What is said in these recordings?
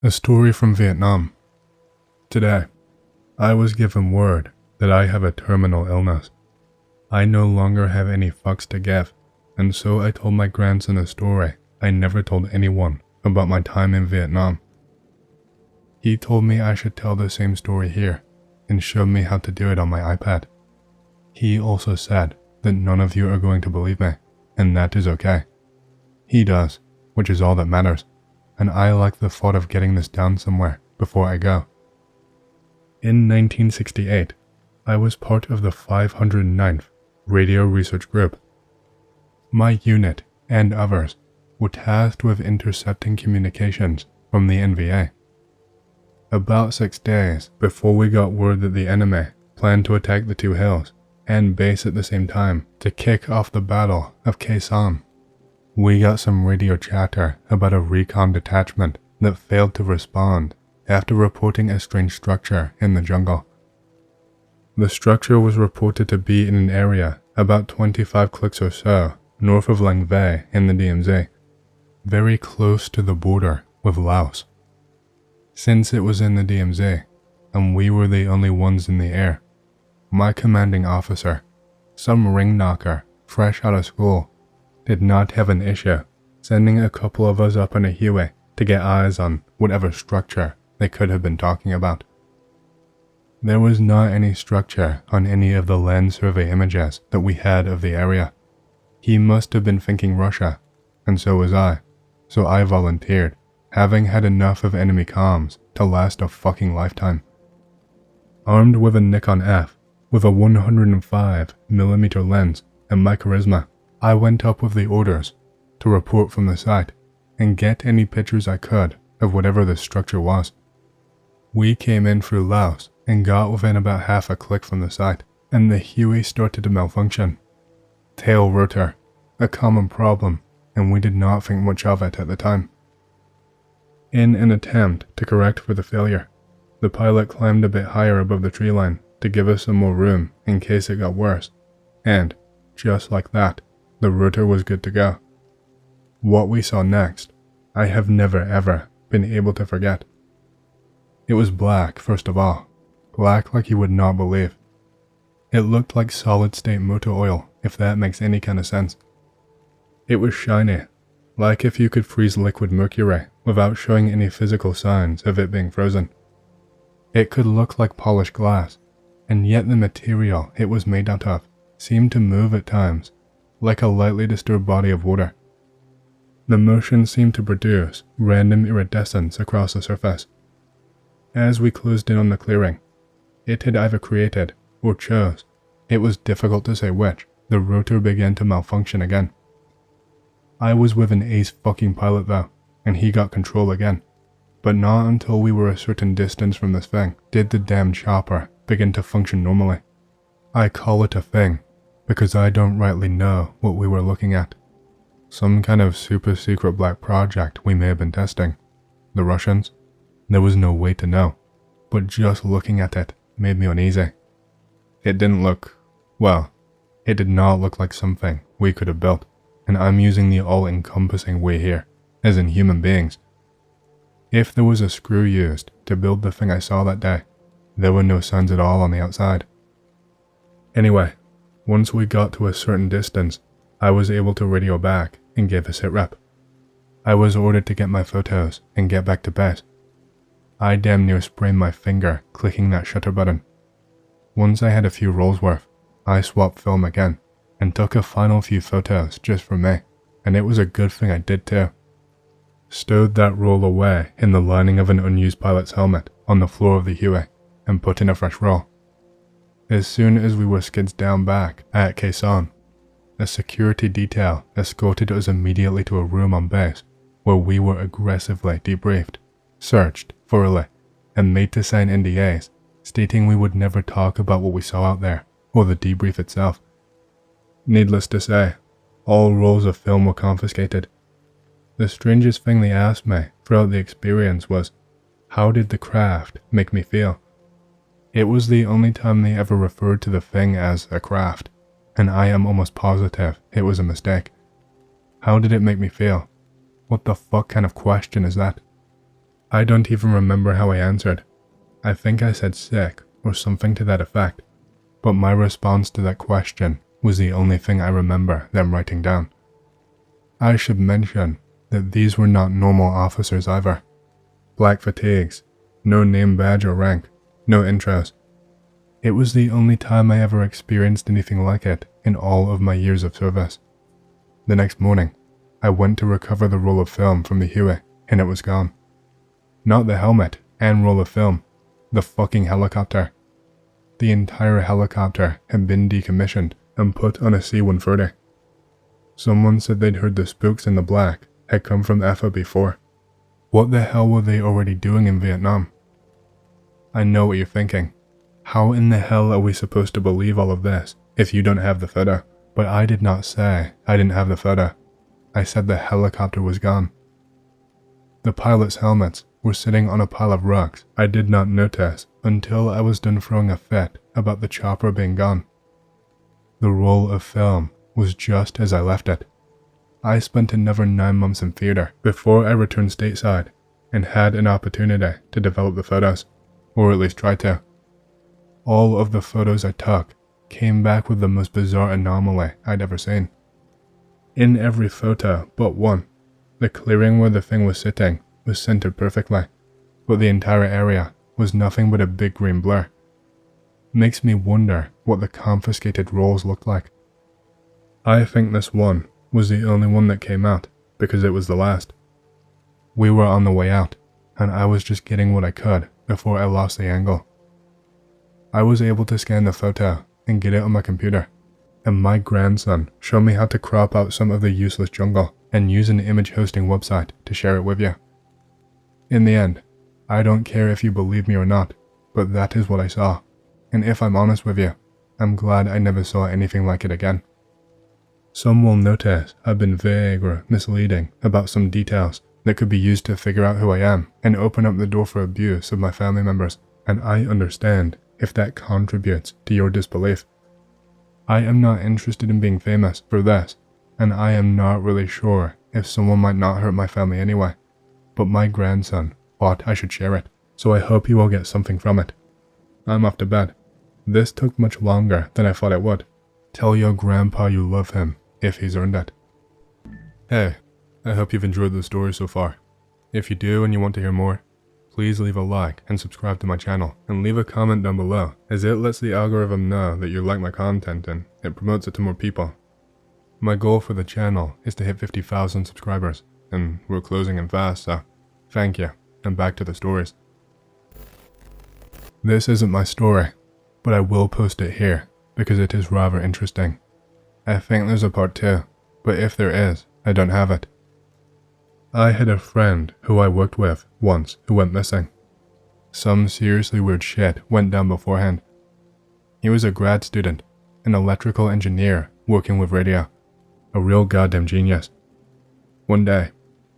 A story from Vietnam. Today, I was given word that I have a terminal illness. I no longer have any fucks to give, and so I told my grandson a story I never told anyone about my time in Vietnam. He told me I should tell the same story here, and showed me how to do it on my iPad. He also said that none of you are going to believe me, and that is okay. He does, which is all that matters. And I like the thought of getting this down somewhere before I go. In 1968, I was part of the 509th Radio Research Group. My unit and others were tasked with intercepting communications from the NVA. About 6 days before we got word that the enemy planned to attack the two hills and base at the same time to kick off the Battle of Khe Sanh, we got some radio chatter about a recon detachment that failed to respond after reporting a strange structure in the jungle. The structure was reported to be in an area about 25 clicks or so north of Lang Vei in the DMZ, very close to the border with Laos. Since it was in the DMZ, and we were the only ones in the air, my commanding officer, some ring knocker fresh out of school, did not have an issue sending a couple of us up in a Huey to get eyes on whatever structure they could have been talking about. There was not any structure on any of the land survey images that we had of the area. He must have been thinking Russia, and so was I, so I volunteered, having had enough of enemy comms to last a fucking lifetime. Armed with a Nikon F with a 105mm lens and my charisma, I went up with the orders to report from the site and get any pictures I could of whatever this structure was. We came in through Laos and got within about half a click from the site, and the Huey started to malfunction. Tail rotor, a common problem, and we did not think much of it at the time. In an attempt to correct for the failure, the pilot climbed a bit higher above the tree line to give us some more room in case it got worse, and, just like that, the rotor was good to go. What we saw next, I have never ever been able to forget. It was black, first of all, black like you would not believe. It looked like solid-state motor oil, if that makes any kind of sense. It was shiny, like if you could freeze liquid mercury without showing any physical signs of it being frozen. It could look like polished glass, and yet the material it was made out of seemed to move at times, like a lightly disturbed body of water. The motion seemed to produce random iridescence across the surface. As we closed in on the clearing, it had either created, or chose, it was difficult to say which, the rotor began to malfunction again. I was with an ace fucking pilot though, and he got control again, but not until we were a certain distance from this thing did the damn chopper begin to function normally. I call it a thing, because I don't rightly know what we were looking at. Some kind of super secret black project we may have been testing. The Russians? There was no way to know, but just looking at it made me uneasy. It didn't look, well, it did not look like something we could have built, and I'm using the all-encompassing way here, as in human beings. If there was a screw used to build the thing I saw that day, there were no signs at all on the outside. Anyway, once we got to a certain distance, I was able to radio back and give a sitrep. I was ordered to get my photos and get back to base. I damn near sprained my finger clicking that shutter button. Once I had a few rolls worth, I swapped film again and took a final few photos just for me, and it was a good thing I did too. Stowed that roll away in the lining of an unused pilot's helmet on the floor of the Huey and put in a fresh roll. As soon as we were skids down back at Khe Sanh, a security detail escorted us immediately to a room on base where we were aggressively debriefed, searched thoroughly, and made to sign NDAs stating we would never talk about what we saw out there or the debrief itself. Needless to say, all rolls of film were confiscated. The strangest thing they asked me throughout the experience was, how did the craft make me feel? It was the only time they ever referred to the thing as a craft, and I am almost positive it was a mistake. How did it make me feel? What the fuck kind of question is that? I don't even remember how I answered. I think I said sick or something to that effect, but my response to that question was the only thing I remember them writing down. I should mention that these were not normal officers either. Black fatigues, no name badge or rank, no intros. It was the only time I ever experienced anything like it in all of my years of service. The next morning, I went to recover the roll of film from the Huey, and it was gone. Not the helmet and roll of film, the fucking helicopter. The entire helicopter had been decommissioned and put on a C-130. Someone said they'd heard the spooks in the black had come from FA before. What the hell were they already doing in Vietnam? I know what you're thinking. How in the hell are we supposed to believe all of this if you don't have the photo? But I did not say I didn't have the photo. I said the helicopter was gone. The pilots' helmets were sitting on a pile of rugs I did not notice until I was done throwing a fit about the chopper being gone. The roll of film was just as I left it. I spent another 9 months in theater before I returned stateside and had an opportunity to develop the photos, or at least try to. All of the photos I took came back with the most bizarre anomaly I'd ever seen. In every photo but one, the clearing where the thing was sitting was centered perfectly, but the entire area was nothing but a big green blur. Makes me wonder what the confiscated rolls looked like. I think this one was the only one that came out because it was the last. We were on the way out, and I was just getting what I could before I lost the angle. I was able to scan the photo and get it on my computer, and my grandson showed me how to crop out some of the useless jungle and use an image hosting website to share it with you. In the end, I don't care if you believe me or not, but that is what I saw, and if I'm honest with you, I'm glad I never saw anything like it again. Some will notice I've been vague or misleading about some details that could be used to figure out who I am and open up the door for abuse of my family members, and I understand if that contributes to your disbelief. I am not interested in being famous for this, and I am not really sure if someone might not hurt my family anyway, but my grandson thought I should share it, so I hope you all get something from it. I'm off to bed. This took much longer than I thought it would. Tell your grandpa you love him if he's earned it. Hey, I hope you've enjoyed the story so far. If you do and you want to hear more, please leave a like and subscribe to my channel, and leave a comment down below, as it lets the algorithm know that you like my content and it promotes it to more people. My goal for the channel is to hit 50,000 subscribers, and we're closing in fast, so thank you, and back to the stories. This isn't my story, but I will post it here because it is rather interesting. I think there's a part 2, but if there is, I don't have it. I had a friend who I worked with once who went missing. Some seriously weird shit went down beforehand. He was a grad student, an electrical engineer working with radio, a real goddamn genius. One day,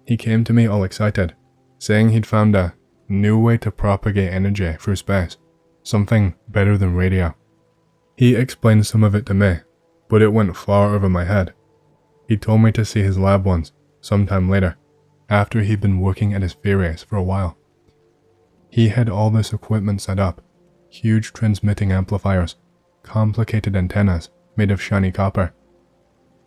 he came to me all excited, saying he'd found a new way to propagate energy through space, something better than radio. He explained some of it to me, but it went far over my head. He told me to see his lab once, sometime later, after he'd been working at his theories for a while. He had all this equipment set up, huge transmitting amplifiers, complicated antennas made of shiny copper.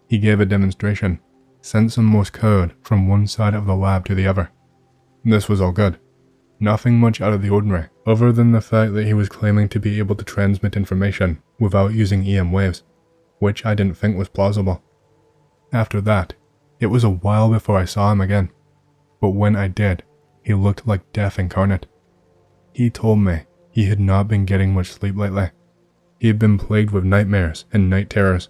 He gave a demonstration, sent some Morse code from one side of the lab to the other. This was all good. Nothing much out of the ordinary, other than the fact that he was claiming to be able to transmit information without using EM waves, which I didn't think was plausible. After that, it was a while before I saw him again, but when I did, he looked like death incarnate. He told me he had not been getting much sleep lately. He had been plagued with nightmares and night terrors.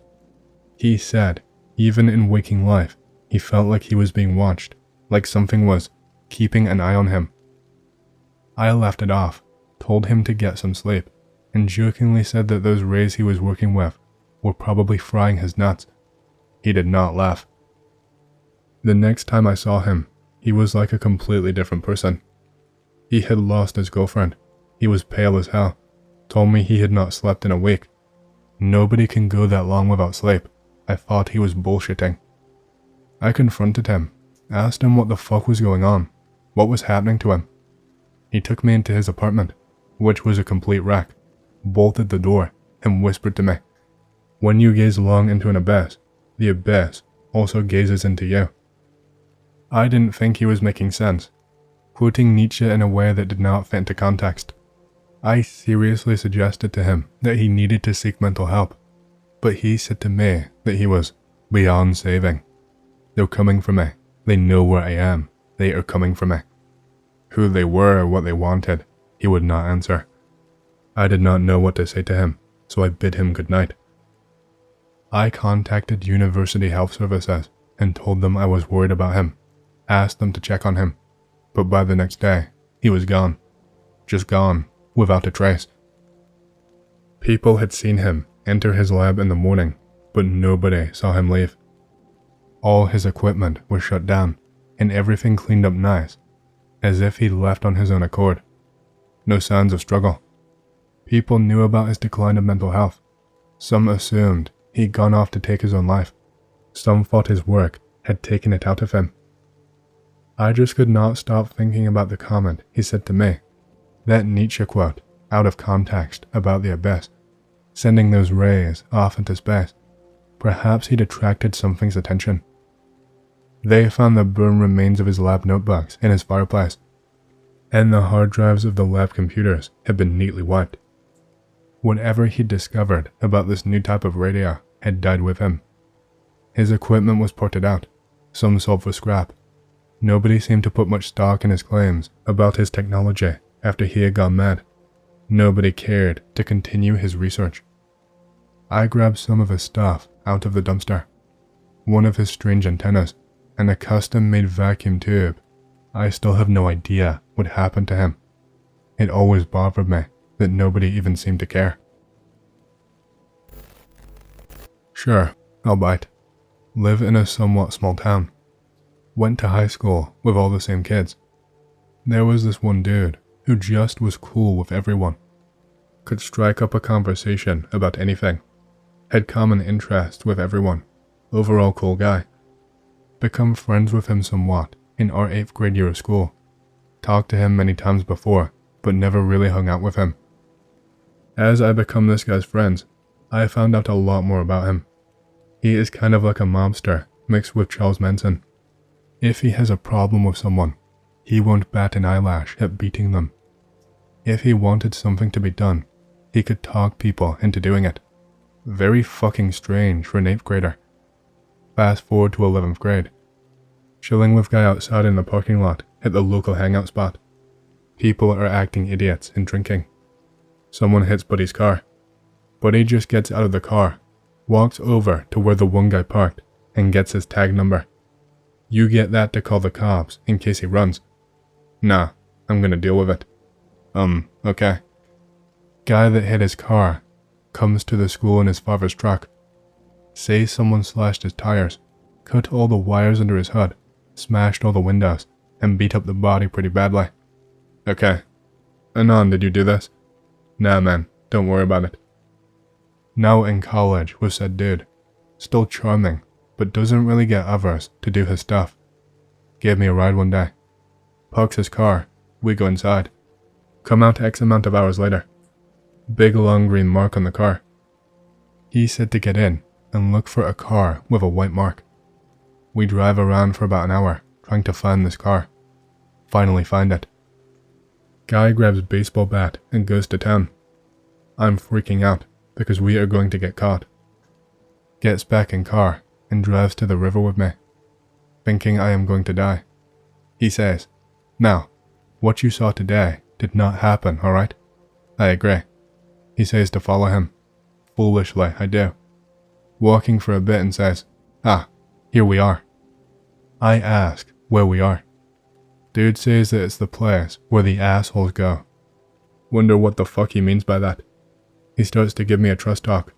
He said, even in waking life, he felt like he was being watched, like something was keeping an eye on him. I laughed it off, told him to get some sleep, and jokingly said that those rays he was working with were probably frying his nuts. He did not laugh. The next time I saw him, he was like a completely different person. He had lost his girlfriend. He was pale as hell. Told me he had not slept in a week. Nobody can go that long without sleep. I thought he was bullshitting. I confronted him, asked him what the fuck was going on, what was happening to him, He took me into his apartment, which was a complete wreck, bolted the door, and whispered to me, "When you gaze long into an abyss, the abyss also gazes into you." I didn't think he was making sense, quoting Nietzsche in a way that did not fit into context. I seriously suggested to him that he needed to seek mental help, but he said to me that he was beyond saving. "They're coming for me. They know where I am. They are coming for me." Who they were or what they wanted, he would not answer. I did not know what to say to him, so I bid him good night. I contacted University Health Services and told them I was worried about him, asked them to check on him, but by the next day, he was gone. Just gone, without a trace. People had seen him enter his lab in the morning, but nobody saw him leave. All his equipment was shut down, and everything cleaned up nice, as if he'd left on his own accord. No signs of struggle. People knew about his decline of mental health. Some assumed he'd gone off to take his own life. Some thought his work had taken it out of him. I just could not stop thinking about the comment he said to me, that Nietzsche quote, out of context, about the abyss, sending those rays off into space. Perhaps he'd attracted something's attention. They found the burned remains of his lab notebooks in his fireplace, and the hard drives of the lab computers had been neatly wiped. Whatever he'd discovered about this new type of radio had died with him. His equipment was ported out, some sold for scrap. Nobody seemed to put much stock in his claims about his technology after he had gone mad. Nobody cared to continue his research. I grabbed some of his stuff out of the dumpster. One of his strange antennas, and a custom-made vacuum tube. I still have no idea what happened to him. It always bothered me that nobody even seemed to care. Sure, I'll bite. Live in a somewhat small town. Went to high school with all the same kids. There was this one dude who just was cool with everyone. Could strike up a conversation about anything. Had common interests with everyone. Overall cool guy. Become friends with him somewhat in our 8th grade year of school. Talked to him many times before, but never really hung out with him. As I become this guy's friends, I found out a lot more about him. He is kind of like a mobster mixed with Charles Manson. If he has a problem with someone, he won't bat an eyelash at beating them. If he wanted something to be done, he could talk people into doing it. Very fucking strange for an 8th grader. Fast forward to 11th grade. Chilling with guy outside in the parking lot at the local hangout spot. People are acting idiots and drinking. Someone hits Buddy's car. Buddy just gets out of the car, walks over to where the one guy parked, and gets his tag number. You get that to call the cops in case he runs. Nah, I'm gonna deal with it. Okay. Guy that hit his car comes to the school in his father's truck. Say someone slashed his tires, cut all the wires under his hood, smashed all the windows, and beat up the body pretty badly. Okay. Anon, did you do this? Nah man, don't worry about it. Now in college with said dude. Still charming, but doesn't really get others to do his stuff. Gave me a ride one day. Parks his car, we go inside. Come out X amount of hours later. Big long green mark on the car. He said to get in and look for a car with a white mark. We drive around for about an hour trying to find this car. Finally find it. Guy grabs baseball bat and goes to town. I'm freaking out because we are going to get caught. Gets back in car and drives to the river with me, thinking I am going to die. He says, "Now, what you saw today did not happen, alright?" I agree. He says to follow him. Foolishly, I do. Walking for a bit and says, "Ah, here we are." I ask where we are. Dude says that it's the place where the assholes go. Wonder what the fuck he means by that. He starts to give me a trust talk.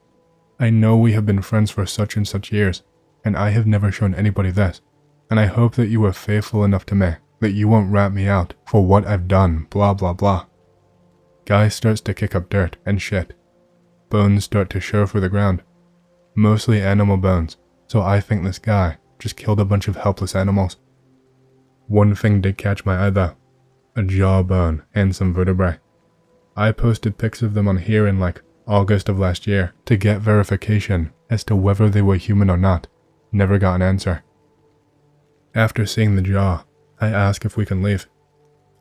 I know we have been friends for such and such years, and I have never shown anybody this, and I hope that you are faithful enough to me that you won't rat me out for what I've done, blah blah blah. Guy starts to kick up dirt and shit. Bones start to show through the ground. Mostly animal bones, so I think this guy just killed a bunch of helpless animals. One thing did catch my eye though. a jawbone, and some vertebrae. I posted pics of them on here in August of last year to get verification as to whether they were human or not. Never got an answer. After seeing the jaw, I ask if we can leave.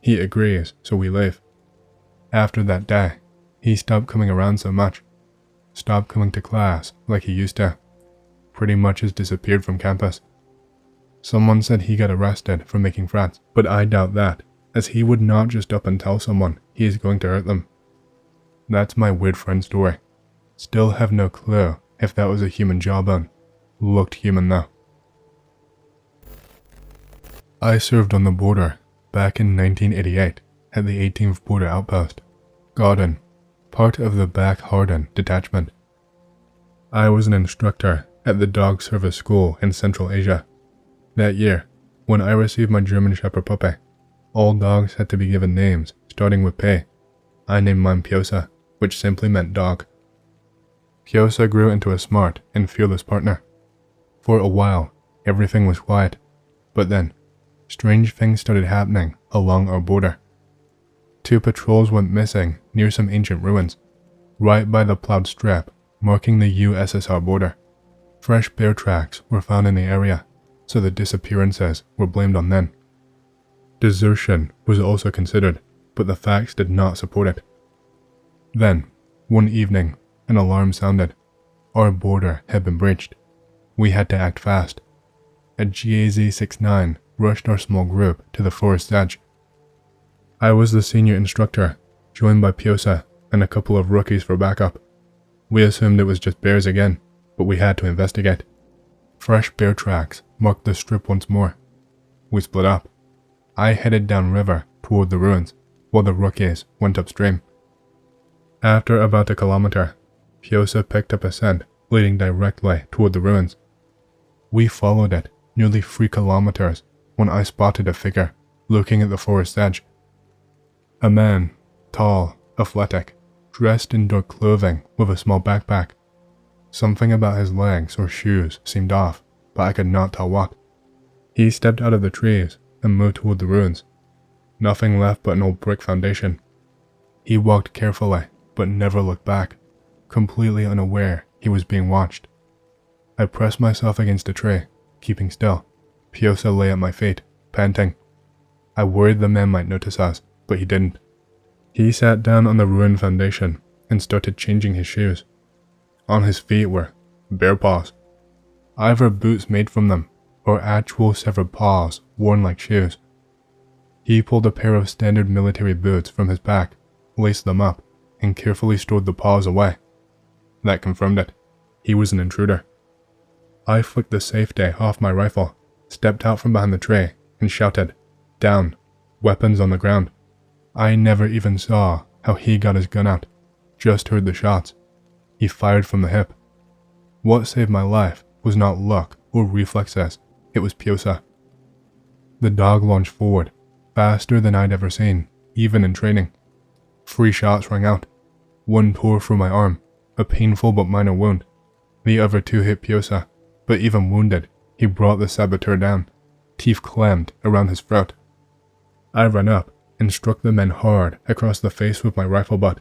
He agrees, so we leave. After that day, he stopped coming around so much. Stopped coming to class like he used to. Pretty much has disappeared from campus. Someone said he got arrested for making threats, but I doubt that, as he would not just up and tell someone he is going to hurt them. That's my weird friend story. Still have no clue if that was a human jawbone. Looked human though. I served on the border back in 1988 at the 18th Border Outpost, Garden, part of the Back Harden detachment. I was an instructor at the dog service school in Central Asia. That year, when I received my German Shepherd puppy, all dogs had to be given names starting with P. I named mine Piosa, which simply meant dog. Piosa grew into a smart and fearless partner. For a while, everything was quiet, but then, strange things started happening along our border. 2 patrols went missing near some ancient ruins, right by the plowed strip marking the USSR border. Fresh bear tracks were found in the area, so the disappearances were blamed on them. Desertion was also considered, but the facts did not support it. Then, one evening, an alarm sounded. Our border had been breached. We had to act fast. A GAZ-69 rushed our small group to the forest edge. I was the senior instructor, joined by Piosa and a couple of rookies for backup. We assumed it was just bears again, but we had to investigate. Fresh bear tracks marked the strip once more. We split up. I headed downriver toward the ruins, while the rookies went upstream. After about a kilometer, Piosa picked up a scent leading directly toward the ruins. We followed it nearly 3 kilometers when I spotted a figure looking at the forest edge. A man, tall, athletic, dressed in dark clothing with a small backpack. Something about his legs or shoes seemed off, but I could not tell what. He stepped out of the trees and moved toward the ruins. Nothing left but an old brick foundation. He walked carefully, but never looked back, completely unaware he was being watched. I pressed myself against a tree, keeping still. Piosa lay at my feet, panting. I worried the man might notice us, but he didn't. He sat down on the ruined foundation and started changing his shoes. On his feet were bear paws. Either boots made from them, or actual severed paws worn like shoes. He pulled a pair of standard military boots from his pack, laced them up, and carefully stored the paws away. That confirmed it. He was an intruder. I flicked the safety off my rifle, stepped out from behind the tree, and shouted, "Down! Weapons on the ground!" I never even saw how he got his gun out, just heard the shots. He fired from the hip. What saved my life was not luck or reflexes, it was Piosa. The dog launched forward, faster than I'd ever seen, even in training. 3 shots rang out. One tore through my arm, a painful but minor wound. The other 2 hit Piosa, but even wounded, he brought the saboteur down, teeth clamped around his throat. I ran up and struck the man hard across the face with my rifle butt.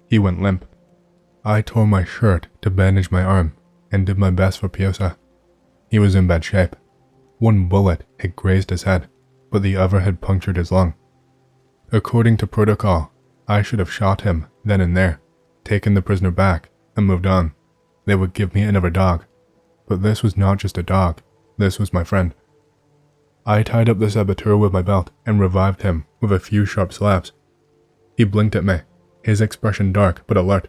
He went limp. I tore my shirt to bandage my arm and did my best for Piosa. He was in bad shape. One bullet had grazed his head, but the other had punctured his lung. According to protocol, I should have shot him then and there, taken the prisoner back, and moved on. They would give me another dog. But this was not just a dog, this was my friend. I tied up the saboteur with my belt and revived him with a few sharp slaps. He blinked at me, his expression dark but alert.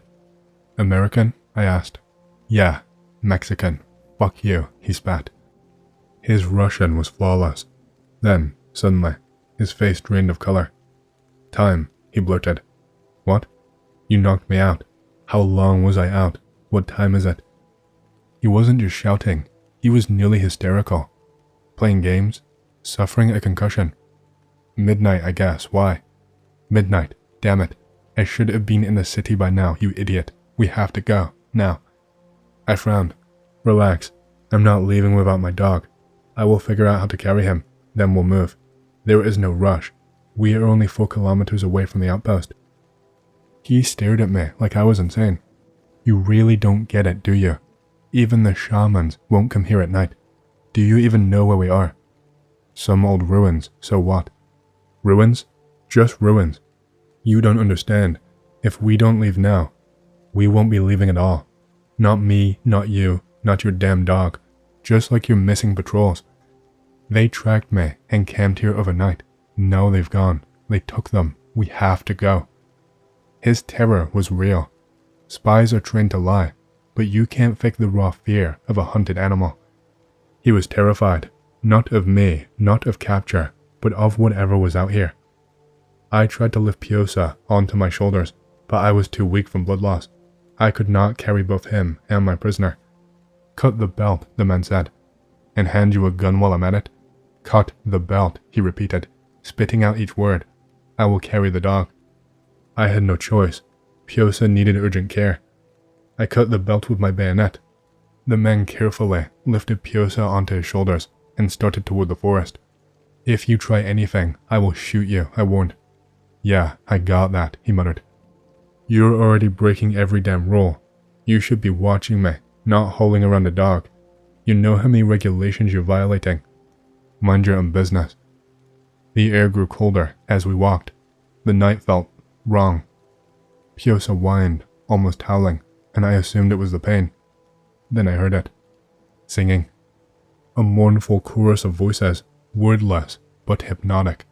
"American?" I asked. "Yeah, Mexican. Fuck you," he spat. His Russian was flawless. Then, suddenly, his face drained of color. "Time," he blurted. "What? You knocked me out. How long was I out? What time is it?" He wasn't just shouting, he was nearly hysterical. Playing games? Suffering a concussion. Midnight, I guess. Why? Midnight. Damn it. I should have been in the city by now, you idiot. We have to go. Now. I frowned. Relax. I'm not leaving without my dog. I will figure out how to carry him. Then we'll move. There is no rush. We are only 4 kilometers away from the outpost. He stared at me like I was insane. You really don't get it, do you? Even the shamans won't come here at night. Do you even know where we are? Some old ruins, so what? Ruins? Just ruins. You don't understand. If we don't leave now, we won't be leaving at all. Not me, not you, not your damn dog. Just like your missing patrols. They tracked me and camped here overnight. Now they've gone. They took them. We have to go. His terror was real. Spies are trained to lie, but you can't fake the raw fear of a hunted animal. He was terrified, not of me, not of capture, but of whatever was out here. I tried to lift Piosa onto my shoulders, but I was too weak from blood loss. I could not carry both him and my prisoner. Cut the belt, the man said, and hand you a gun while I'm at it. Cut the belt, he repeated, spitting out each word. I will carry the dog. I had no choice. Piosa needed urgent care. I cut the belt with my bayonet. The man carefully lifted Piosa onto his shoulders and started toward the forest. If you try anything, I will shoot you, I warned. Yeah, I got that, he muttered. You're already breaking every damn rule. You should be watching me, not hauling around a dog. You know how many regulations you're violating. Mind your own business. The air grew colder as we walked. The night felt wrong. Piosa whined, almost howling, and I assumed it was the pain. Then I heard it. Singing. A mournful chorus of voices, wordless but hypnotic.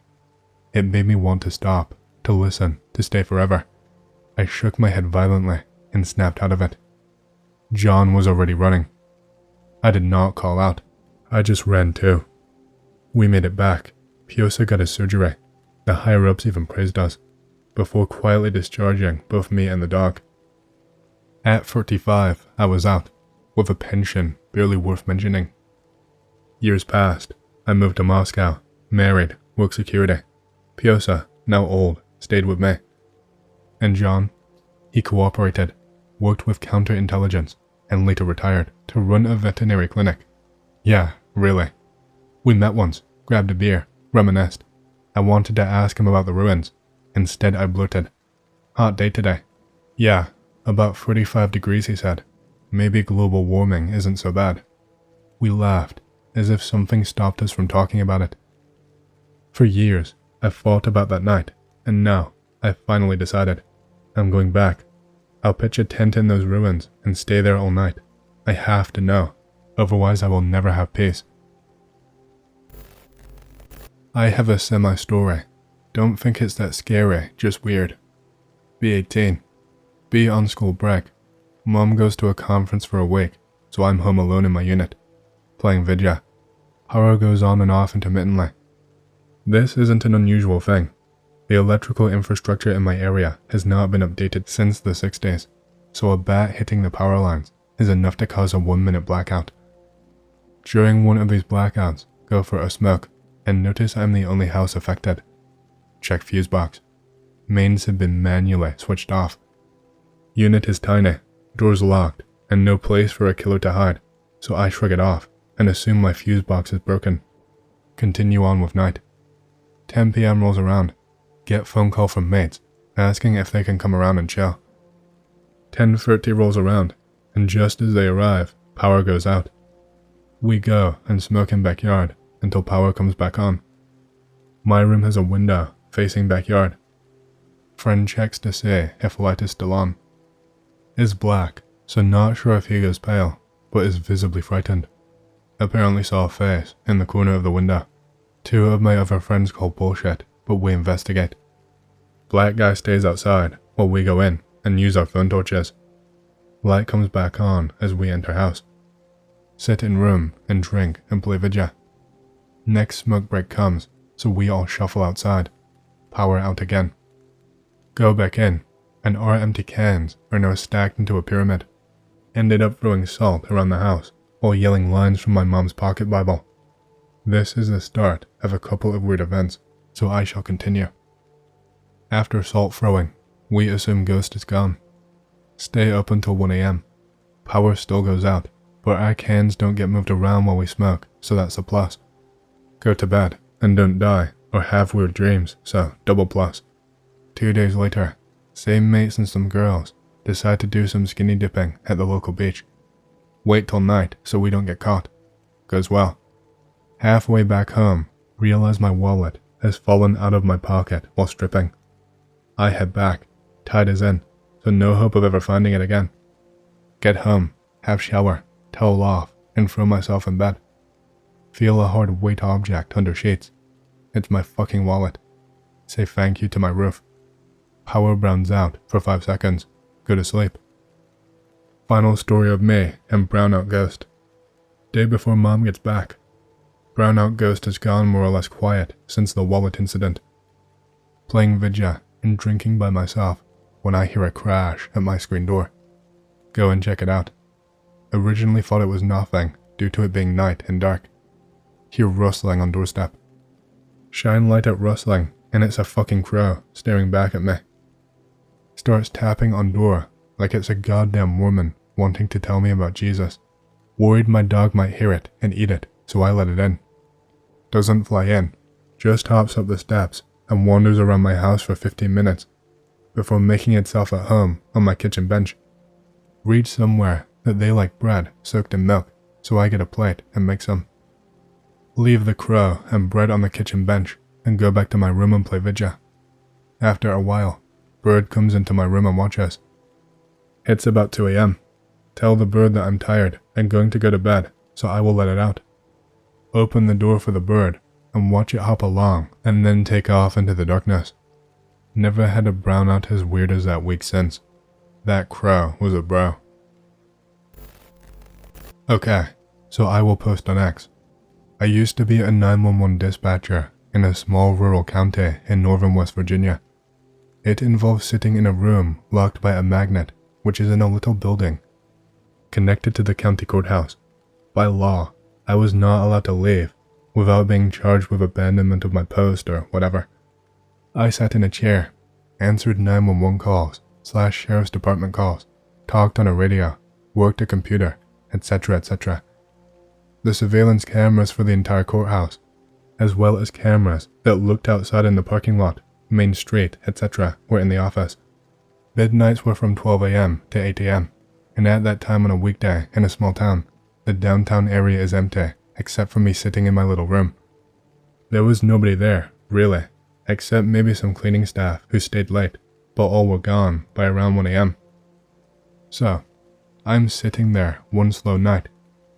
It made me want to stop, to listen, to stay forever. I shook my head violently and snapped out of it. John was already running. I did not call out. I just ran too. We made it back. Piosa got his surgery. The higher-ups even praised us, before quietly discharging both me and the dog. At 45, I was out, with a pension barely worth mentioning. Years passed. I moved to Moscow, married, worked security. Piosa, now old, stayed with me. And John? He cooperated, worked with counterintelligence, and later retired to run a veterinary clinic. Yeah, really. We met once, grabbed a beer, reminisced. I wanted to ask him about the ruins. Instead, I blurted, "Hot day today." "Yeah, about 45 degrees," he said. "Maybe global warming isn't so bad." We laughed, as if something stopped us from talking about it. For years, I've thought about that night, and now, I've finally decided. I'm going back. I'll pitch a tent in those ruins and stay there all night. I have to know, otherwise I will never have peace. I have a semi-story. Don't think it's that scary, just weird. Be 18. Be on school break. Mom goes to a conference for a week, so I'm home alone in my unit, playing Vidya. Power goes on and off intermittently. This isn't an unusual thing. The electrical infrastructure in my area has not been updated since the 60s, so a bat hitting the power lines is enough to cause a 1-minute blackout. During one of these blackouts, go for a smoke and notice I'm the only house affected. Check fuse box. Mains have been manually switched off. Unit is tiny, doors locked, and no place for a killer to hide, so I shrug it off and assume my fuse box is broken. Continue on with night. 10 p.m. rolls around. Get phone call from mates, asking if they can come around and chill. 10:30 rolls around, and just as they arrive, power goes out. We go and smoke in backyard until power comes back on. My room has a window facing backyard. Friend checks to see if light is still on. Is black, so not sure if he goes pale, but is visibly frightened. Apparently saw a face in the corner of the window. 2 of my other friends call bullshit, but we investigate. Black guy stays outside while we go in and use our phone torches. Light comes back on as we enter house. Sit in room and drink and play Vidya. Next smoke break comes, so we all shuffle outside. Power out again. Go back in, and our empty cans are now stacked into a pyramid. Ended up throwing salt around the house while yelling lines from my mom's pocket Bible. This is the start of a couple of weird events, so I shall continue. After salt throwing, we assume Ghost is gone. Stay up until 1 a.m. Power still goes out, but our cans don't get moved around while we smoke, so that's a plus. Go to bed, and don't die or have weird dreams, so double plus. 2 days later, same mates and some girls decide to do some skinny dipping at the local beach. Wait till night so we don't get caught. Goes well. Halfway back home, realize my wallet has fallen out of my pocket while stripping. I head back, tide is in, so no hope of ever finding it again. Get home, have shower, towel off, and throw myself in bed. Feel a hard weight object under sheets. It's my fucking wallet. Say thank you to my roof. Power browns out for 5 seconds. Go to sleep. Final story of me and Brownout Ghost. Day before Mom gets back. Brownout Ghost has gone more or less quiet since the wallet incident. Playing Vidya and drinking by myself when I hear a crash at my screen door. Go and check it out. Originally thought it was nothing due to it being night and dark. Hear rustling on doorstep. Shine light at rustling and it's a fucking crow staring back at me. Starts tapping on door like it's a goddamn woman wanting to tell me about Jesus. Worried my dog might hear it and eat it, so I let it in. Doesn't fly in, just hops up the steps and wanders around my house for 15 minutes before making itself at home on my kitchen bench. Read somewhere that they like bread soaked in milk, so I get a plate and make some. Leave the crow and bread on the kitchen bench and go back to my room and play Vidya. After a while, bird comes into my room and watches. It's about 2 a.m. Tell the bird that I'm tired and going to go to bed, so I will let it out. Open the door for the bird and watch it hop along and then take off into the darkness. Never had a brownout as weird as that week since. That crow was a bro. Okay, so I will post on X. I used to be a 911 dispatcher in a small rural county in northern West Virginia. It involves sitting in a room locked by a magnet, which is in a little building connected to the county courthouse. By law, I was not allowed to leave without being charged with abandonment of my post or whatever. I sat in a chair, answered 911 calls / sheriff's department calls, talked on a radio, worked a computer, etc., etc. The surveillance cameras for the entire courthouse, as well as cameras that looked outside in the parking lot, main street, etc., were in the office. Midnights were from 12 a.m. to 8 a.m., and at that time on a weekday in a small town, the downtown area is empty except for me sitting in my little room. There was nobody there, really, except maybe some cleaning staff who stayed late, but all were gone by around 1 a.m. So, I'm sitting there one slow night,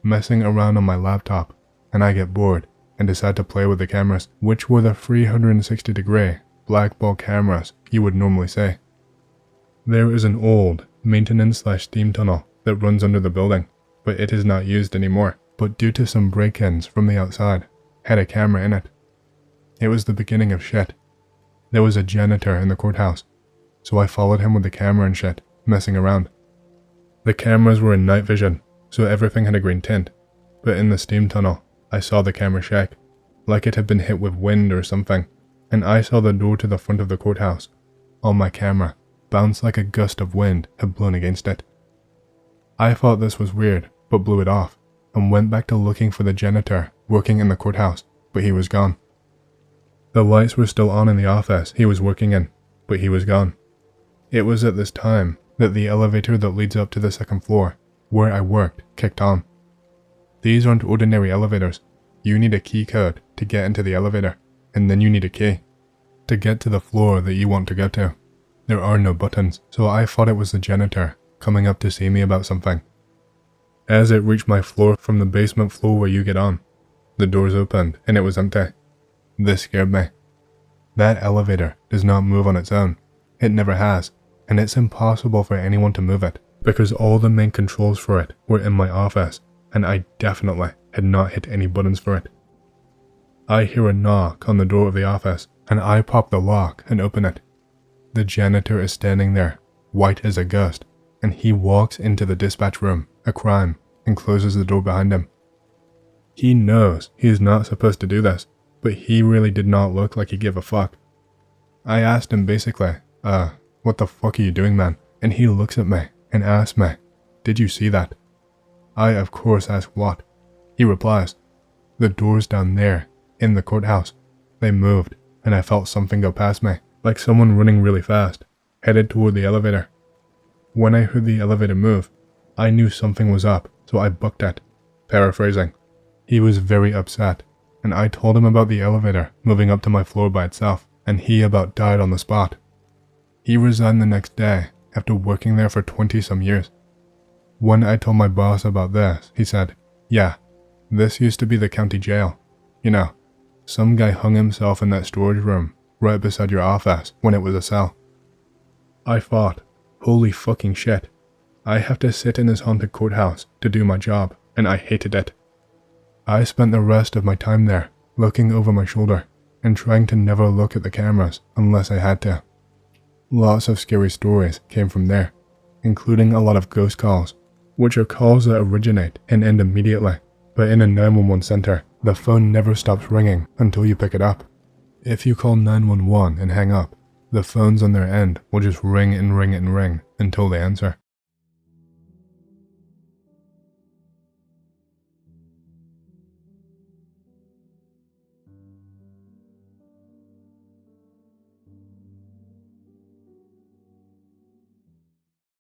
messing around on my laptop, and I get bored and decide to play with the cameras, which were the 360-degree black ball cameras you would normally say. There is an old maintenance / steam tunnel that runs under the building, but it is not used anymore, but due to some break-ins from the outside, had a camera in it. It was the beginning of shit. There was a janitor in the courthouse, so I followed him with the camera and shit, messing around. The cameras were in night vision, so everything had a green tint, but in the steam tunnel, I saw the camera shake, like it had been hit with wind or something, and I saw the door to the front of the courthouse, on my camera, bounce like a gust of wind had blown against it. I thought this was weird, but blew it off, and went back to looking for the janitor working in the courthouse, but he was gone. The lights were still on in the office he was working in, but he was gone. It was at this time that the elevator that leads up to the second floor, where I worked, kicked on. These aren't ordinary elevators. You need a key code to get into the elevator, and then you need a key to get to the floor that you want to go to. There are no buttons, so I thought it was the janitor coming up to see me about something. As it reached my floor from the basement floor where you get on, the doors opened and it was empty. This scared me. That elevator does not move on its own. It never has, and it's impossible for anyone to move it, because all the main controls for it were in my office, and I definitely had not hit any buttons for it. I hear a knock on the door of the office, and I pop the lock and open it. The janitor is standing there, white as a ghost, and he walks into the dispatch room, a crime, and closes the door behind him. He knows he is not supposed to do this, but he really did not look like he gave a fuck. I asked him basically, what the fuck are you doing, man? And he looks at me and asks me, did you see that? I of course ask what. He replies, the doors down there, in the courthouse, they moved and I felt something go past me, like someone running really fast, headed toward the elevator. When I heard the elevator move, I knew something was up, so I booked it. Paraphrasing. He was very upset, and I told him about the elevator moving up to my floor by itself, and he about died on the spot. He resigned the next day after working there for 20-some years. When I told my boss about this, he said, "Yeah, this used to be the county jail. You know, some guy hung himself in that storage room right beside your office when it was a cell." I thought, holy fucking shit. I have to sit in this haunted courthouse to do my job, and I hated it. I spent the rest of my time there, looking over my shoulder, and trying to never look at the cameras unless I had to. Lots of scary stories came from there, including a lot of ghost calls, which are calls that originate and end immediately, but in a 911 center, the phone never stops ringing until you pick it up. If you call 911 and hang up, the phones on their end will just ring and ring and ring until they answer.